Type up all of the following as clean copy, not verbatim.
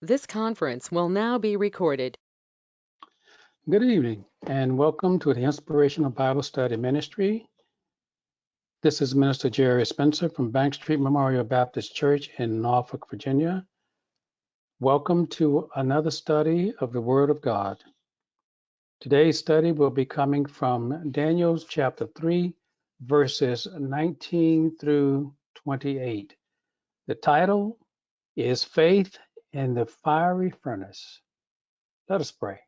This conference will now be recorded. Good evening and welcome to the Inspirational Bible Study Ministry. This is Minister Jerry Spencer from Bank Street Memorial Baptist Church in Norfolk, Virginia. Welcome to another study of the Word of God. Today's study will be coming from Daniel chapter 3, verses 19 through 28. The title is Faith in the Fiery Furnace. Let us pray.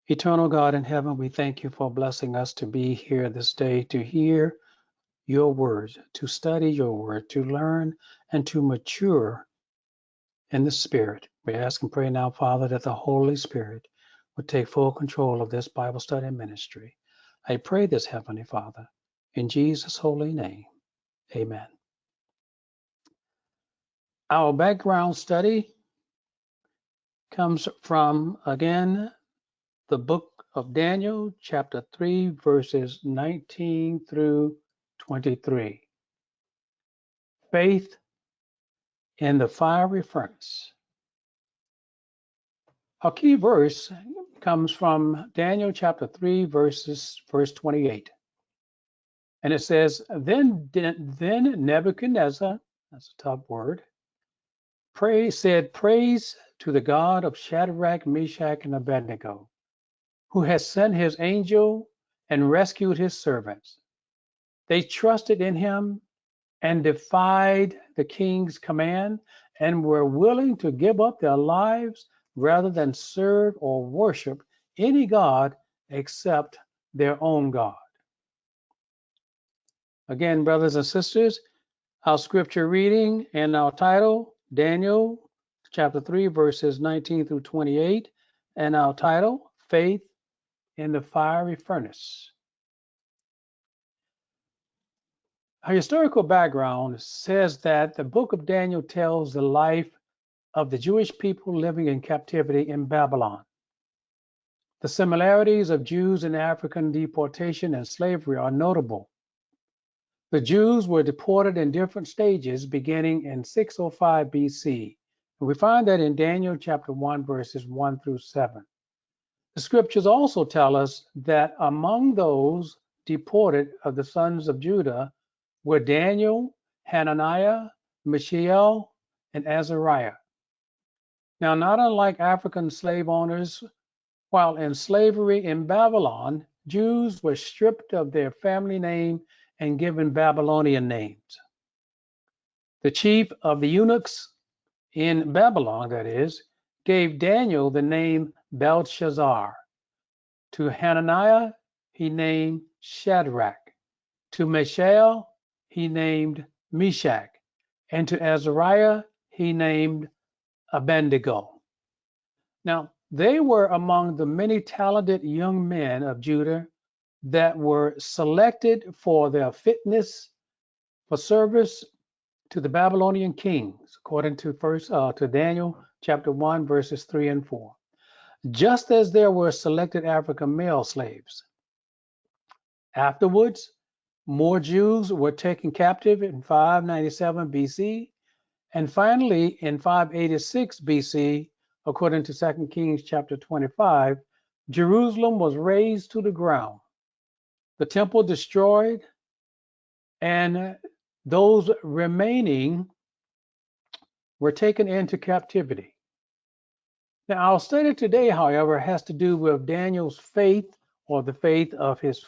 Eternal God in heaven, we thank you for blessing us to be here this day to hear your words, to study your word, to learn and to mature in the Spirit. We ask and pray now, Father, that the Holy Spirit would take full control of this Bible study ministry. I pray this, Heavenly Father, in Jesus' holy name. Amen. Our background study comes from, again, the book of Daniel, chapter 3, verses 19 through 23. Faith in the fiery furnace. Our key verse comes from Daniel chapter 3, verse 28. And it says, Then Nebuchadnezzar, that's a tough word, said, Praise to the God of Shadrach, Meshach, and Abednego, who has sent his angel and rescued his servants. They trusted in him and defied the king's command and were willing to give up their lives rather than serve or worship any god except their own God. Again, brothers and sisters, our scripture reading and our title, Daniel chapter 3, verses 19 through 28, and our title, Faith in the Fiery Furnace. Our historical background says that the book of Daniel tells the life of the Jewish people living in captivity in Babylon. The similarities of Jews in African deportation and slavery are notable. The Jews were deported in different stages beginning in 605 BC. And we find that in Daniel chapter 1, verses 1 through 7. The scriptures also tell us that among those deported of the sons of Judah were Daniel, Hananiah, Mishael, and Azariah. Now, not unlike African slave owners, while in slavery in Babylon, Jews were stripped of their family name and given Babylonian names. The chief of the eunuchs in Babylon, that is, gave Daniel the name Belshazzar. To Hananiah, he named Shadrach. To Mishael, he named Meshach. And to Azariah, he named Abednego. Now, they were among the many talented young men of Judah that were selected for their fitness for service to the Babylonian kings, according to Daniel chapter 1, verses 3 and 4. Just as there were selected African male slaves. Afterwards, more Jews were taken captive in 597 BC, and finally in 586 BC, according to 2 Kings chapter 25, Jerusalem was razed to the ground, the temple destroyed, and those remaining were taken into captivity. Now, our study today, however, has to do with Daniel's faith, or the faith of his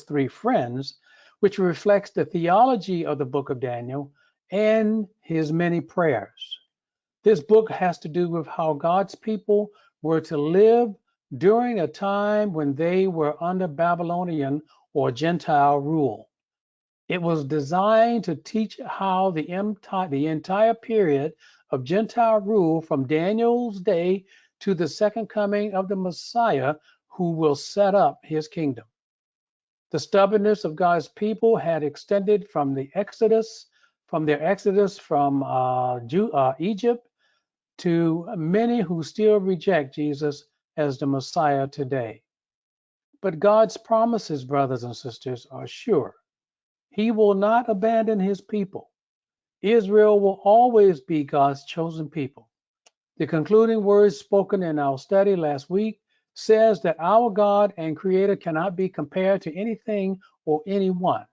three friends, which reflects the theology of the book of Daniel and his many prayers. This book has to do with how God's people were to live during a time when they were under Babylonian or Gentile rule. It was designed to teach how the entire period of Gentile rule from Daniel's day to the second coming of the Messiah who will set up his kingdom. The stubbornness of God's people had extended from their exodus from Egypt to many who still reject Jesus as the Messiah today. But God's promises, brothers and sisters, are sure. He will not abandon his people. Israel will always be God's chosen people. The concluding words spoken in our study last week says that our God and Creator cannot be compared to anything or anyone.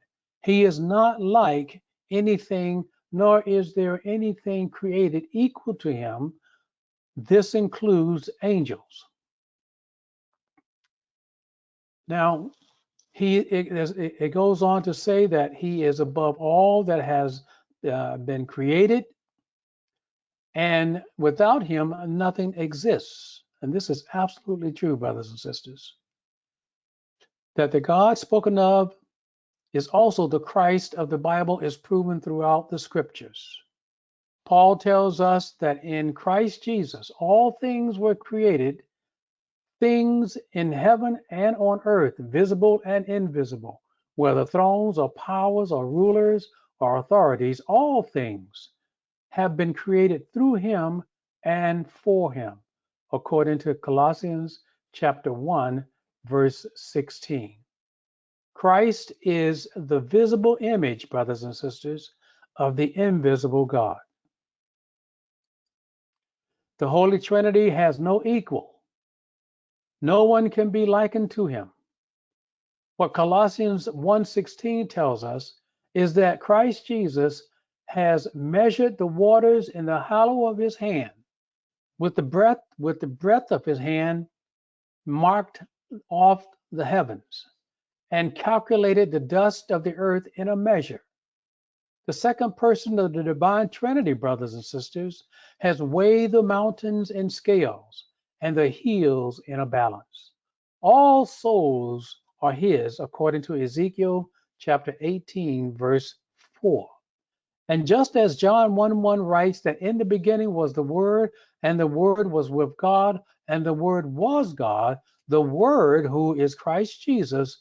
He is not like anything, nor is there anything created equal to him. This includes angels. Now, it goes on to say that he is above all that has been created, and without him, nothing exists. And this is absolutely true, brothers and sisters. That the God spoken of is also the Christ of the Bible is proven throughout the scriptures. Paul tells us that in Christ Jesus, all things were created, things in heaven and on earth, visible and invisible, whether thrones or powers or rulers or authorities, all things have been created through him and for him, according to Colossians chapter 1, verse 16. Christ is the visible image, brothers and sisters, of the invisible God. The Holy Trinity has no equal. No one can be likened to him. What Colossians 1:16 tells us is that Christ Jesus has measured the waters in the hollow of his hand, with the breadth of his hand marked off the heavens, and calculated the dust of the earth in a measure. The second person of the divine Trinity, brothers and sisters, has weighed the mountains in scales and the hills in a balance. All souls are his, according to Ezekiel chapter 18, verse 4. And just as John 1:1 writes that in the beginning was the Word, and the Word was with God, and the Word was God, the Word, who is Christ Jesus,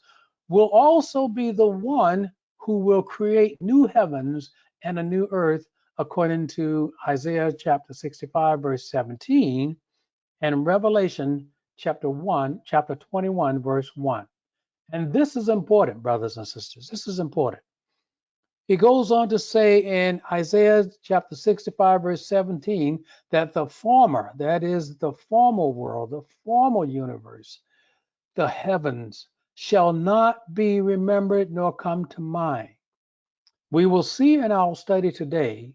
will also be the one who will create new heavens and a new earth, according to Isaiah chapter 65, verse 17, and Revelation chapter 21, verse 1. And this is important, brothers and sisters. This is important. He goes on to say in Isaiah chapter 65, verse 17, that the former, that is the former world, the former universe, the heavens, shall not be remembered nor come to mind. We will see in our study today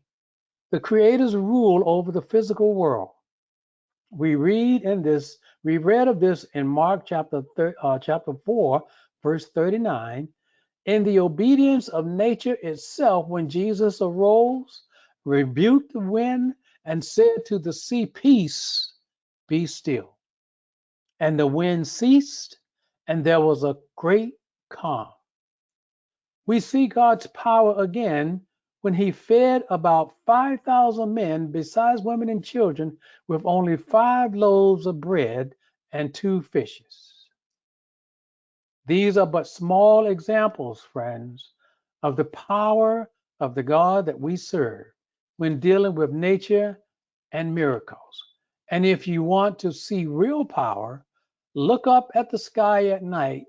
the Creator's rule over the physical world. We read of this in Mark chapter 4, verse 39. In the obedience of nature itself, when Jesus arose, rebuked the wind, and said to the sea, "Peace, be still." And the wind ceased, and there was a great calm. We see God's power again when he fed about 5,000 men, besides women and children, with only 5 loaves of bread and 2 fishes. These are but small examples, friends, of the power of the God that we serve when dealing with nature and miracles. And if you want to see real power, look up at the sky at night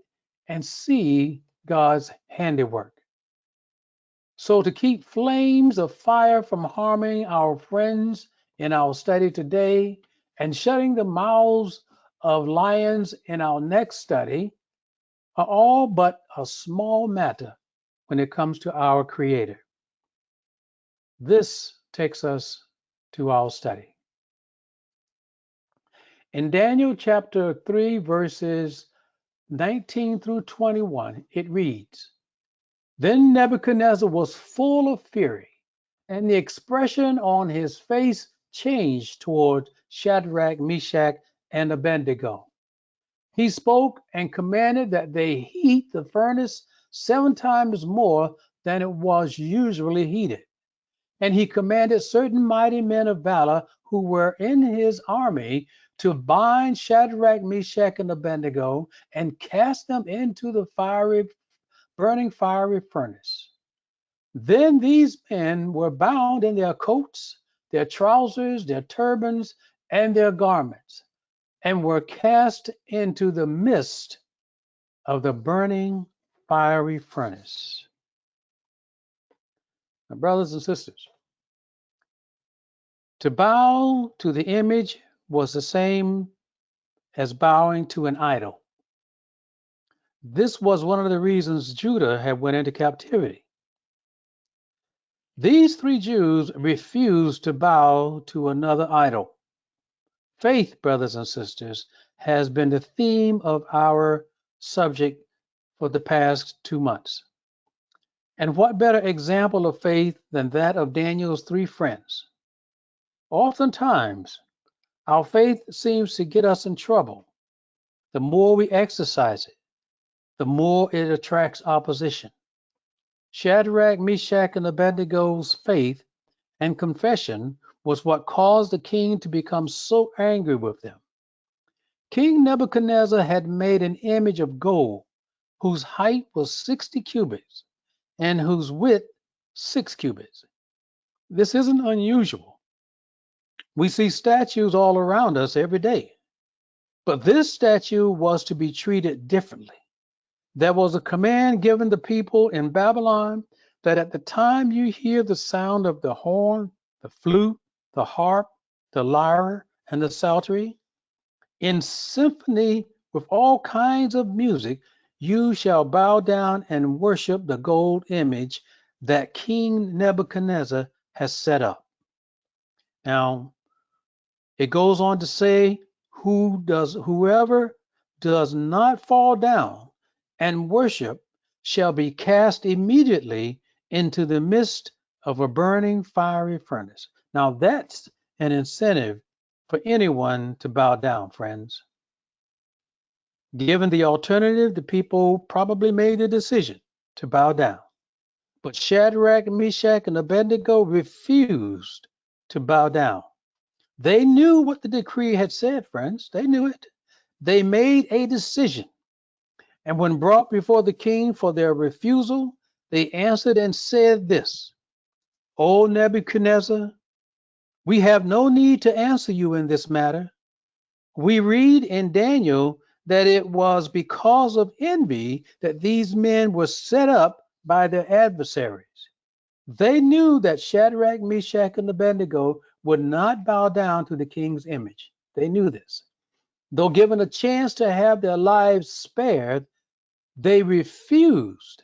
and see God's handiwork. So to keep flames of fire from harming our friends in our study today and shutting the mouths of lions in our next study are all but a small matter when it comes to our Creator. This takes us to our study. In Daniel chapter 3, verses 19 through 21, it reads, "Then Nebuchadnezzar was full of fury, and the expression on his face changed toward Shadrach, Meshach, and Abednego. He spoke and commanded that they heat the furnace 7 times more than it was usually heated. And he commanded certain mighty men of valor who were in his army to bind Shadrach, Meshach, and Abednego and cast them into the burning fiery furnace. Then these men were bound in their coats, their trousers, their turbans, and their garments, and were cast into the midst of the burning fiery furnace." Now, brothers and sisters, To bow to the image was the same as bowing to an idol. This was one of the reasons Judah had went into captivity. These three Jews refused to bow to another idol. Faith, brothers and sisters, has been the theme of our subject for the past 2 months. And what better example of faith than that of Daniel's three friends? Oftentimes, our faith seems to get us in trouble. The more we exercise it, the more it attracts opposition. Shadrach, Meshach, and Abednego's faith and confession was what caused the king to become so angry with them. King Nebuchadnezzar had made an image of gold whose height was 60 cubits and whose width 6 cubits. This isn't unusual. We see statues all around us every day. But this statue was to be treated differently. There was a command given the people in Babylon that at the time you hear the sound of the horn, the flute, the harp, the lyre, and the psaltery, in symphony with all kinds of music, you shall bow down and worship the gold image that King Nebuchadnezzar has set up. Now, it goes on to say, whoever does not fall down and worship shall be cast immediately into the midst of a burning fiery furnace. Now that's an incentive for anyone to bow down, friends. Given the alternative, the people probably made the decision to bow down. But Shadrach, Meshach, and Abednego refused to bow down. They knew what the decree had said, friends. They knew it. They made a decision. And when brought before the king for their refusal, they answered and said this: O Nebuchadnezzar, we have no need to answer you in this matter. We read in Daniel that it was because of envy that these men were set up by their adversaries. They knew that Shadrach, Meshach, and Abednego would not bow down to the king's image. They knew this. Though given a chance to have their lives spared, they refused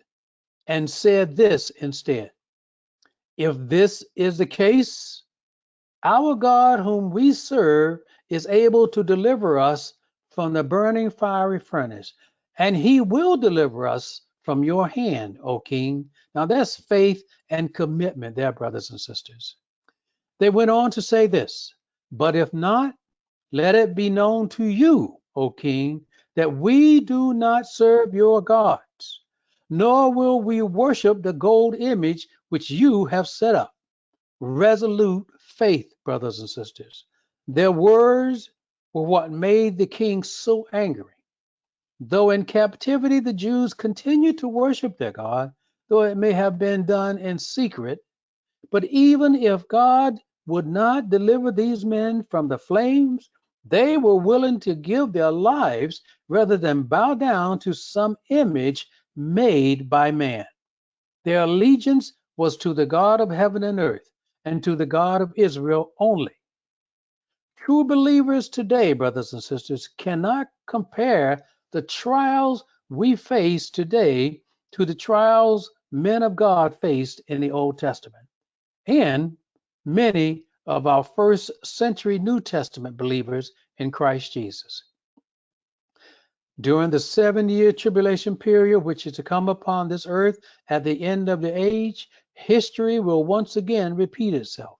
and said this instead: if this is the case, our God whom we serve is able to deliver us from the burning fiery furnace, and he will deliver us from your hand, O king. Now that's faith and commitment there, brothers and sisters. They went on to say this: but if not, let it be known to you, O king, that we do not serve your gods, nor will we worship the gold image which you have set up. Resolute faith, brothers and sisters. Their words were what made the king so angry. Though in captivity, the Jews continued to worship their God, though it may have been done in secret. But even if God would not deliver these men from the flames, they were willing to give their lives rather than bow down to some image made by man. Their allegiance was to the God of heaven and earth and to the God of Israel only. True believers today, brothers and sisters, cannot compare the trials we face today to the trials men of God faced in the Old Testament and many of our first century New Testament believers in Christ Jesus. During the 7-year tribulation period, which is to come upon this earth at the end of the age, history will once again repeat itself.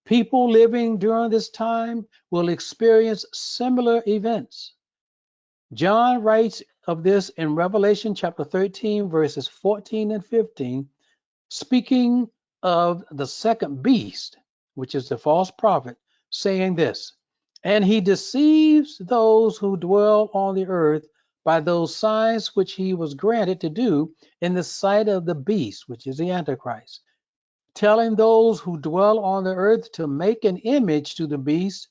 People living during this time will experience similar events. John writes of this in Revelation chapter 13, verses 14 and 15, speaking of the second beast, which is the false prophet, saying this: and he deceives those who dwell on the earth by those signs which he was granted to do in the sight of the beast, which is the Antichrist, telling those who dwell on the earth to make an image to the beast,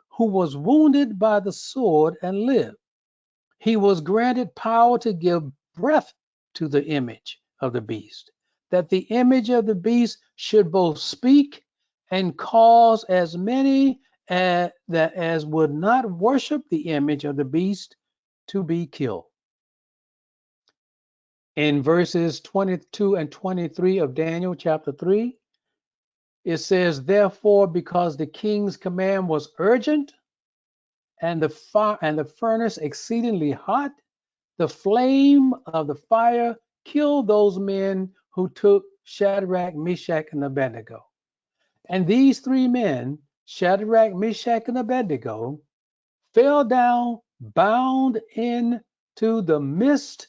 who was wounded by the sword and lived. He was granted power to give breath to the image of the beast, that the image of the beast should both speak and cause as many as would not worship the image of the beast to be killed. In verses 22 and 23 of Daniel chapter 3, it says, therefore, because the king's command was urgent and the furnace exceedingly hot, the flame of the fire killed those men who took Shadrach, Meshach, and Abednego. And these three men, Shadrach, Meshach, and Abednego, fell down bound into the midst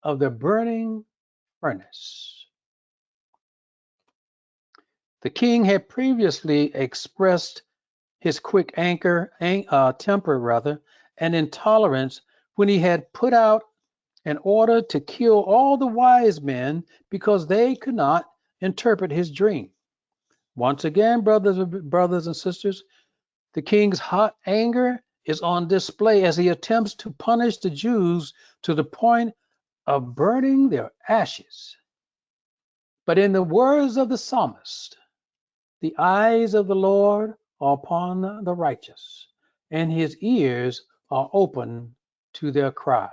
of the burning furnace. The king had previously expressed his quick temper, and intolerance when he had put out an order to kill all the wise men because they could not interpret his dream. Once again, brothers and sisters, the king's hot anger is on display as he attempts to punish the Jews to the point of burning their ashes. But in the words of the psalmist, the eyes of the Lord are upon the righteous, and his ears are open to their cry.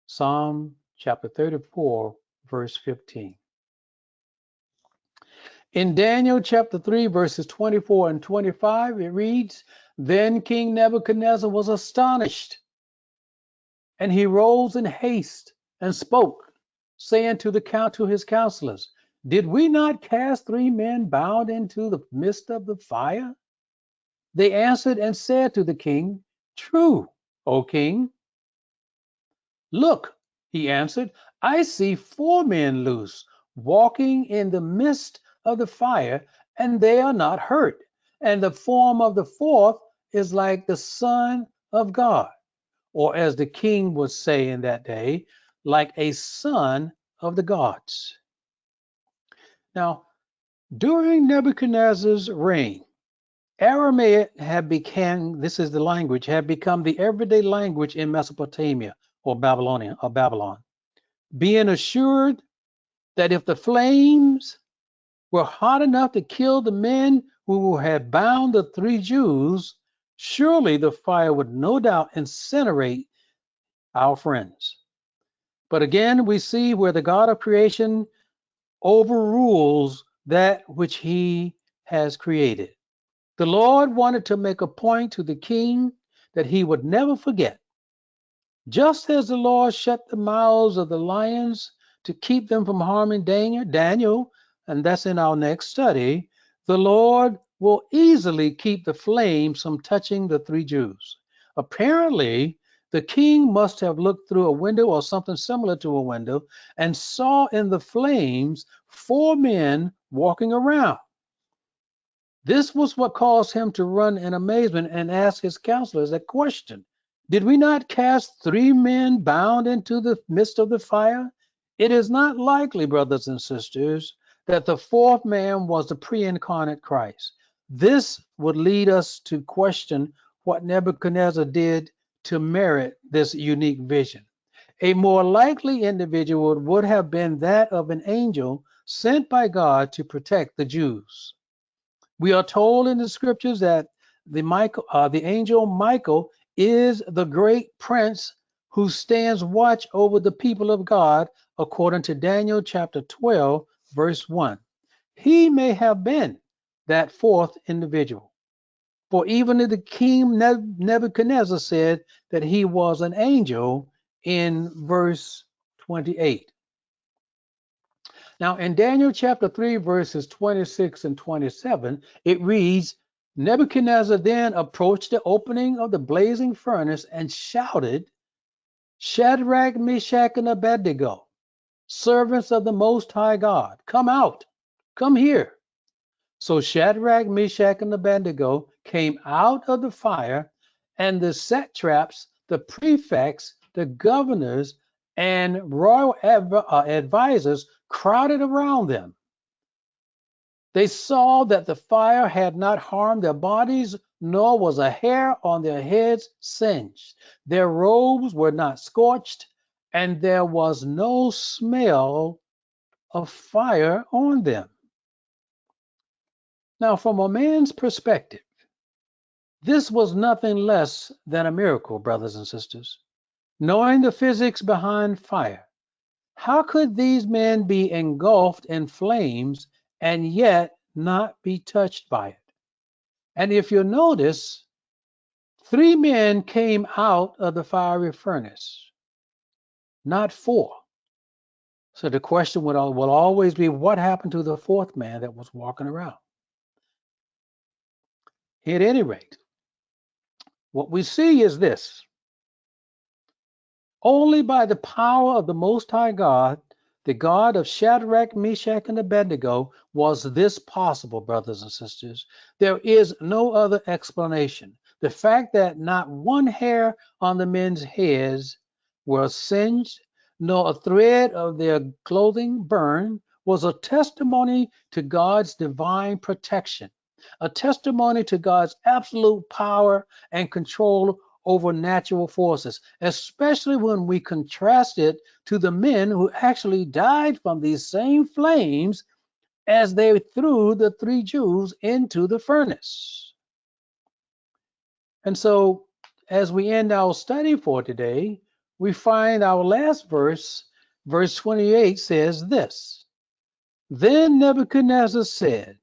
Psalm chapter 34, verse 15. In Daniel chapter 3, verses 24 and 25, it reads, then King Nebuchadnezzar was astonished, and he rose in haste and spoke, saying to his counselors, did we not cast three men bound into the midst of the fire? They answered and said to the king, true, O king. Look, he answered, I see four men loose, walking in the midst of the fire, and they are not hurt. And the form of the fourth is like the Son of God, or as the king would say in that day, like a son of the gods. Now, during Nebuchadnezzar's reign, Aramaic had become, this is the language, had become the everyday language in Mesopotamia or Babylon, being assured that if the flames were hot enough to kill the men who had bound the three Jews, surely the fire would no doubt incinerate our friends. But again, we see where the God of creation overrules that which he has created. The Lord wanted to make a point to the king that he would never forget. Just as the Lord shut the mouths of the lions to keep them from harming Daniel, and that's in our next study, the Lord will easily keep the flames from touching the three Jews. Apparently, the king must have looked through a window or something similar to a window and saw in the flames four men walking around. This was what caused him to run in amazement and ask his counselors a question. Did we not cast three men bound into the midst of the fire? It is not likely, brothers and sisters, that the fourth man was the pre-incarnate Christ. This would lead us to question what Nebuchadnezzar did to merit this unique vision. A more likely individual would have been that of an angel sent by God to protect the Jews. We are told in the scriptures that the angel Michael is the great prince who stands watch over the people of God, according to Daniel chapter 12, verse 1. He may have been that fourth individual. For even the king Nebuchadnezzar said that he was an angel in verse 28. Now, in Daniel chapter 3, verses 26 and 27, it reads, Nebuchadnezzar then approached the opening of the blazing furnace and shouted, Shadrach, Meshach, and Abednego, servants of the Most High God, come out, come here. So Shadrach, Meshach, and Abednego came out of the fire, and the satraps, the prefects, the governors, and royal advisors crowded around them. They saw that the fire had not harmed their bodies, nor was a hair on their heads singed. Their robes were not scorched, and there was no smell of fire on them. Now, from a man's perspective, this was nothing less than a miracle, brothers and sisters. Knowing the physics behind fire, how could these men be engulfed in flames and yet not be touched by it? And if you notice, 3 men came out of the fiery furnace, not 4. So the question will always be, what happened to the 4th man that was walking around? At any rate, what we see is this. Only by the power of the Most High God, the God of Shadrach, Meshach, and Abednego, was this possible, brothers and sisters. There is no other explanation. The fact that not one hair on the men's heads was singed, nor a thread of their clothing burned, was a testimony to God's divine protection, a testimony to God's absolute power and control over natural forces, especially when we contrast it to the men who actually died from these same flames as they threw the 3 Jews into the furnace. And so, as we end our study for today, we find our last verse, verse 28 says this: Then Nebuchadnezzar said,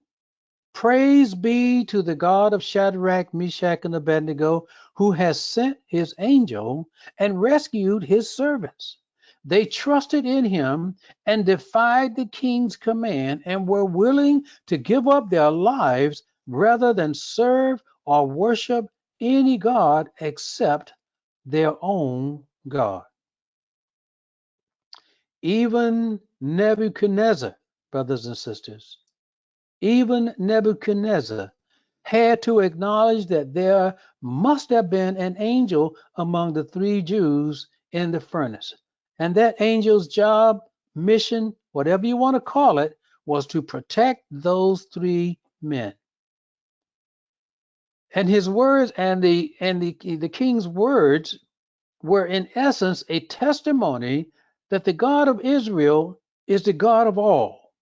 Praise be to the God of Shadrach, Meshach, and Abednego, who has sent his angel and rescued his servants. They trusted in him and defied the king's command and were willing to give up their lives rather than serve or worship any god except their own God. Even Nebuchadnezzar, brothers and sisters, even Nebuchadnezzar had to acknowledge that there must have been an angel among the 3 Jews in the furnace. And that angel's job, mission, whatever you want to call it, was to protect those 3 men. And his words and the king's words were in essence a testimony that the God of Israel is the God of all.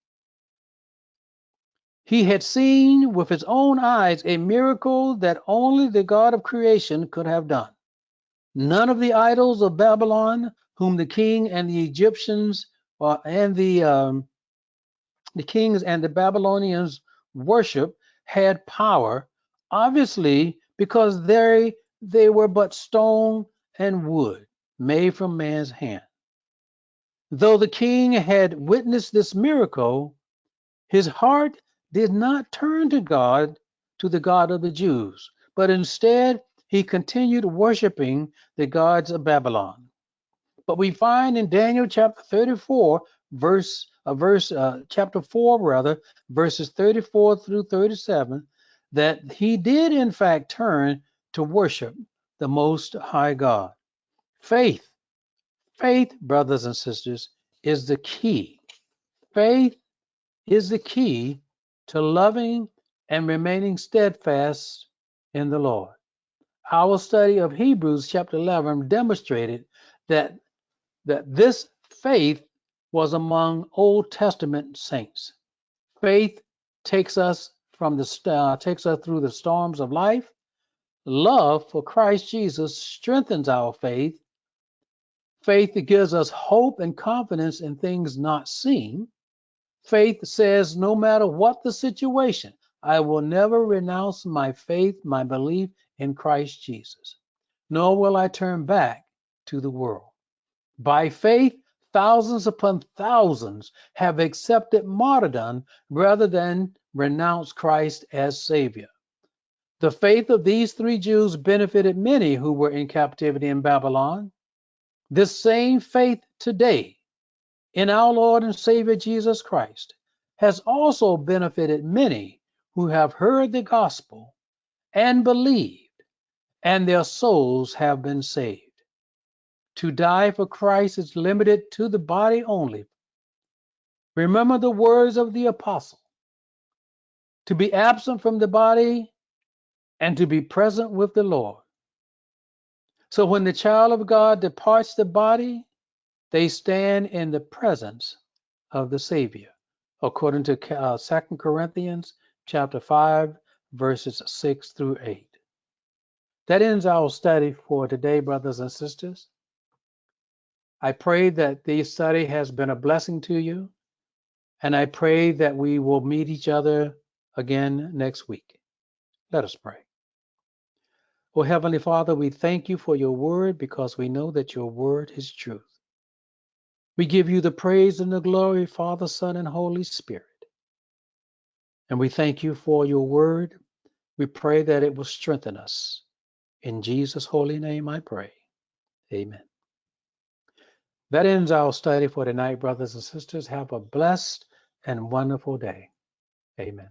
He had seen with his own eyes a miracle that only the God of creation could have done. None of the idols of Babylon, whom the king and the Egyptians and the kings and the Babylonians worship, had power, obviously because they were but stone and wood made from man's hand. Though the king had witnessed this miracle, his heart did not turn to God, to the God of the Jews, but instead he continued worshiping the gods of Babylon. But we find in Daniel chapter 34, chapter 4 rather, verses 34 through 37, that he did in fact turn to worship the Most High God. Faith, brothers and sisters, is the key. Faith is the key to loving and remaining steadfast in the Lord. Our study of Hebrews chapter 11 demonstrated that this faith was among Old Testament saints. Faith takes us takes us through the storms of life. Love for Christ Jesus strengthens our faith. Faith gives us hope and confidence in things not seen. Faith says, no matter what the situation, I will never renounce my faith, my belief in Christ Jesus, nor will I turn back to the world. By faith, thousands upon thousands have accepted martyrdom rather than renounce Christ as Savior. The faith of these 3 Jews benefited many who were in captivity in Babylon. This same faith today in our Lord and Savior Jesus Christ has also benefited many who have heard the gospel and believed, and their souls have been saved. To die for Christ is limited to the body only. Remember the words of the apostle: to be absent from the body and to be present with the Lord. So when the child of God departs the body, they stand in the presence of the Savior, according to 2 Corinthians chapter 5, verses 6 through 8. That ends our study for today, brothers and sisters. I pray that this study has been a blessing to you, and I pray that we will meet each other again next week. Let us pray. Oh, Heavenly Father, we thank you for your word because we know that your word is truth. We give you the praise and the glory, Father, Son, and Holy Spirit. And we thank you for your word. We pray that it will strengthen us. In Jesus' holy name I pray. Amen. That ends our study for tonight, brothers and sisters. Have a blessed and wonderful day. Amen.